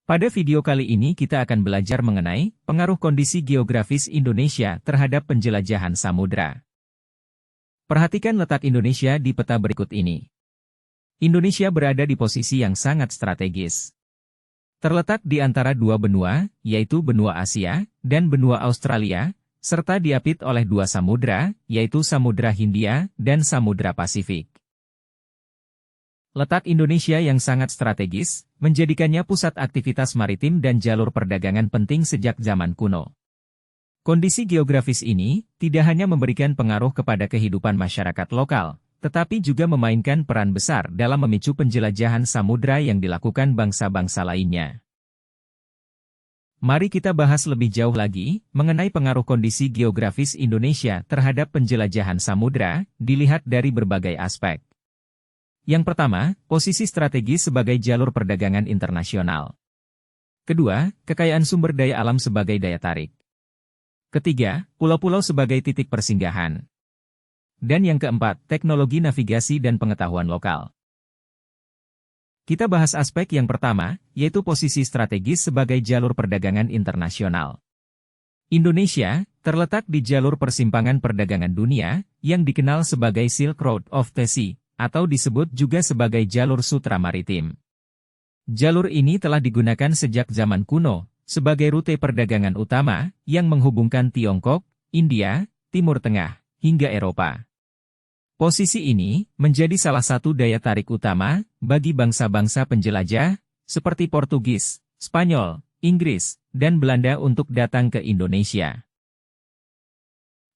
Pada video kali ini kita akan belajar mengenai pengaruh kondisi geografis Indonesia terhadap penjelajahan samudra. Perhatikan letak Indonesia di peta berikut ini. Indonesia berada di posisi yang sangat strategis. Terletak di antara dua benua, yaitu benua Asia dan benua Australia, serta diapit oleh dua samudra, yaitu Samudra Hindia dan Samudra Pasifik. Letak Indonesia yang sangat strategis, menjadikannya pusat aktivitas maritim dan jalur perdagangan penting sejak zaman kuno. Kondisi geografis ini tidak hanya memberikan pengaruh kepada kehidupan masyarakat lokal, tetapi juga memainkan peran besar dalam memicu penjelajahan samudra yang dilakukan bangsa-bangsa lainnya. Mari kita bahas lebih jauh lagi mengenai pengaruh kondisi geografis Indonesia terhadap penjelajahan samudra, dilihat dari berbagai aspek. Yang pertama, posisi strategis sebagai jalur perdagangan internasional. Kedua, kekayaan sumber daya alam sebagai daya tarik. Ketiga, pulau-pulau sebagai titik persinggahan. Dan yang keempat, teknologi navigasi dan pengetahuan lokal. Kita bahas aspek yang pertama, yaitu posisi strategis sebagai jalur perdagangan internasional. Indonesia terletak di jalur persimpangan perdagangan dunia, yang dikenal sebagai Silk Road of the Sea, atau disebut juga sebagai jalur sutra maritim. Jalur ini telah digunakan sejak zaman kuno, sebagai rute perdagangan utama, yang menghubungkan Tiongkok, India, Timur Tengah, hingga Eropa. Posisi ini menjadi salah satu daya tarik utama bagi bangsa-bangsa penjelajah, seperti Portugis, Spanyol, Inggris, dan Belanda untuk datang ke Indonesia.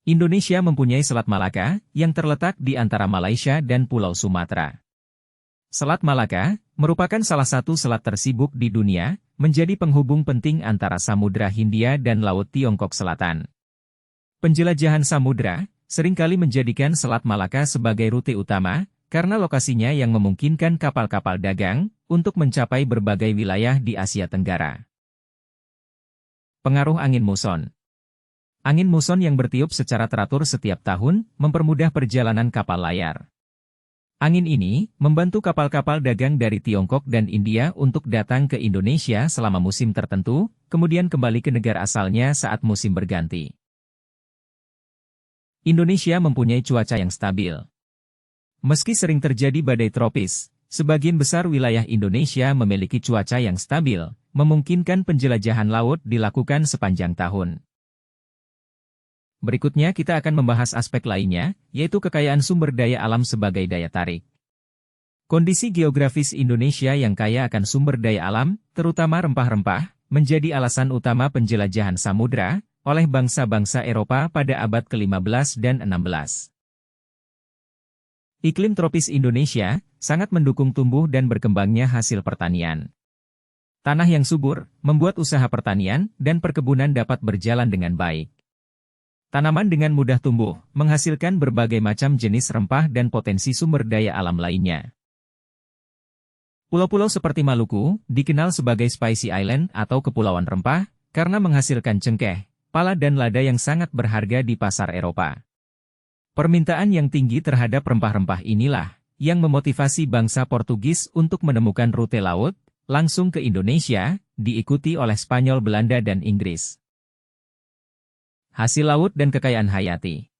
Indonesia mempunyai Selat Malaka, yang terletak di antara Malaysia dan Pulau Sumatera. Selat Malaka merupakan salah satu selat tersibuk di dunia, menjadi penghubung penting antara Samudra Hindia dan Laut Tiongkok Selatan. Penjelajahan samudra seringkali menjadikan Selat Malaka sebagai rute utama, karena lokasinya yang memungkinkan kapal-kapal dagang untuk mencapai berbagai wilayah di Asia Tenggara. Pengaruh angin muson. Angin muson yang bertiup secara teratur setiap tahun mempermudah perjalanan kapal layar. Angin ini membantu kapal-kapal dagang dari Tiongkok dan India untuk datang ke Indonesia selama musim tertentu, kemudian kembali ke negara asalnya saat musim berganti. Indonesia mempunyai cuaca yang stabil. Meski sering terjadi badai tropis, sebagian besar wilayah Indonesia memiliki cuaca yang stabil, memungkinkan penjelajahan laut dilakukan sepanjang tahun. Berikutnya kita akan membahas aspek lainnya, yaitu kekayaan sumber daya alam sebagai daya tarik. Kondisi geografis Indonesia yang kaya akan sumber daya alam, terutama rempah-rempah, menjadi alasan utama penjelajahan samudra oleh bangsa-bangsa Eropa pada abad ke-15 dan 16. Iklim tropis Indonesia sangat mendukung tumbuh dan berkembangnya hasil pertanian. Tanah yang subur membuat usaha pertanian dan perkebunan dapat berjalan dengan baik. Tanaman dengan mudah tumbuh, menghasilkan berbagai macam jenis rempah dan potensi sumber daya alam lainnya. Pulau-pulau seperti Maluku dikenal sebagai Spicy Island atau Kepulauan Rempah, karena menghasilkan cengkeh, pala dan lada yang sangat berharga di pasar Eropa. Permintaan yang tinggi terhadap rempah-rempah inilah yang memotivasi bangsa Portugis untuk menemukan rute laut langsung ke Indonesia, diikuti oleh Spanyol, Belanda, dan Inggris. Hasil laut dan kekayaan hayati.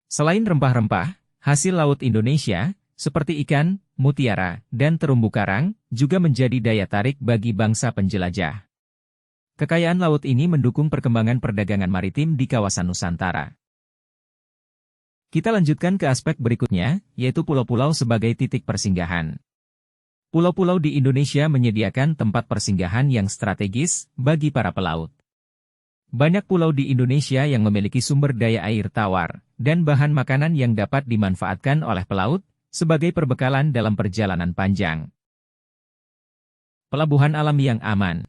Selain rempah-rempah, hasil laut Indonesia, seperti ikan, mutiara, dan terumbu karang, juga menjadi daya tarik bagi bangsa penjelajah. Kekayaan laut ini mendukung perkembangan perdagangan maritim di kawasan Nusantara. Kita lanjutkan ke aspek berikutnya, yaitu pulau-pulau sebagai titik persinggahan. Pulau-pulau di Indonesia menyediakan tempat persinggahan yang strategis bagi para pelaut. Banyak pulau di Indonesia yang memiliki sumber daya air tawar dan bahan makanan yang dapat dimanfaatkan oleh pelaut sebagai perbekalan dalam perjalanan panjang. Pelabuhan alam yang aman.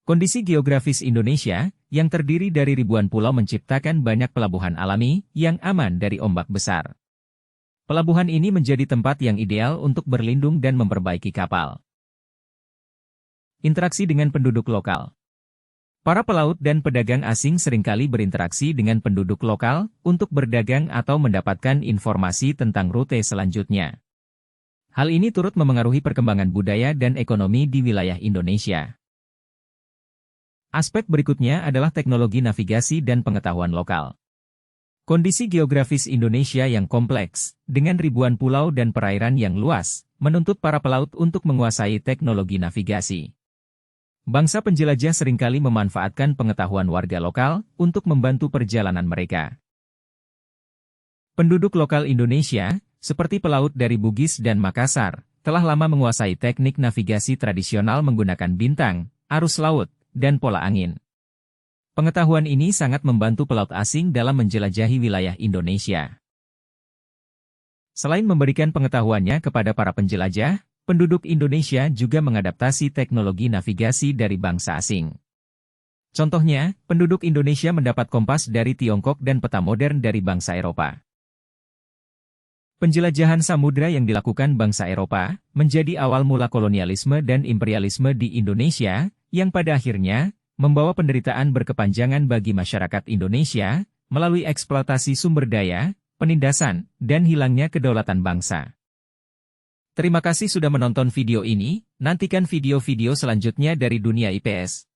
Kondisi geografis Indonesia yang terdiri dari ribuan pulau menciptakan banyak pelabuhan alami yang aman dari ombak besar. Pelabuhan ini menjadi tempat yang ideal untuk berlindung dan memperbaiki kapal. Interaksi dengan penduduk lokal. Para pelaut dan pedagang asing seringkali berinteraksi dengan penduduk lokal untuk berdagang atau mendapatkan informasi tentang rute selanjutnya. Hal ini turut memengaruhi perkembangan budaya dan ekonomi di wilayah Indonesia. Aspek berikutnya adalah teknologi navigasi dan pengetahuan lokal. Kondisi geografis Indonesia yang kompleks, dengan ribuan pulau dan perairan yang luas, menuntut para pelaut untuk menguasai teknologi navigasi. Bangsa penjelajah seringkali memanfaatkan pengetahuan warga lokal untuk membantu perjalanan mereka. Penduduk lokal Indonesia, seperti pelaut dari Bugis dan Makassar, telah lama menguasai teknik navigasi tradisional menggunakan bintang, arus laut, dan pola angin. Pengetahuan ini sangat membantu pelaut asing dalam menjelajahi wilayah Indonesia. Selain memberikan pengetahuannya kepada para penjelajah, penduduk Indonesia juga mengadaptasi teknologi navigasi dari bangsa asing. Contohnya, penduduk Indonesia mendapat kompas dari Tiongkok dan peta modern dari bangsa Eropa. Penjelajahan samudra yang dilakukan bangsa Eropa menjadi awal mula kolonialisme dan imperialisme di Indonesia, yang pada akhirnya membawa penderitaan berkepanjangan bagi masyarakat Indonesia, melalui eksploitasi sumber daya, penindasan, dan hilangnya kedaulatan bangsa. Terima kasih sudah menonton video ini, nantikan video-video selanjutnya dari Dunia IPS.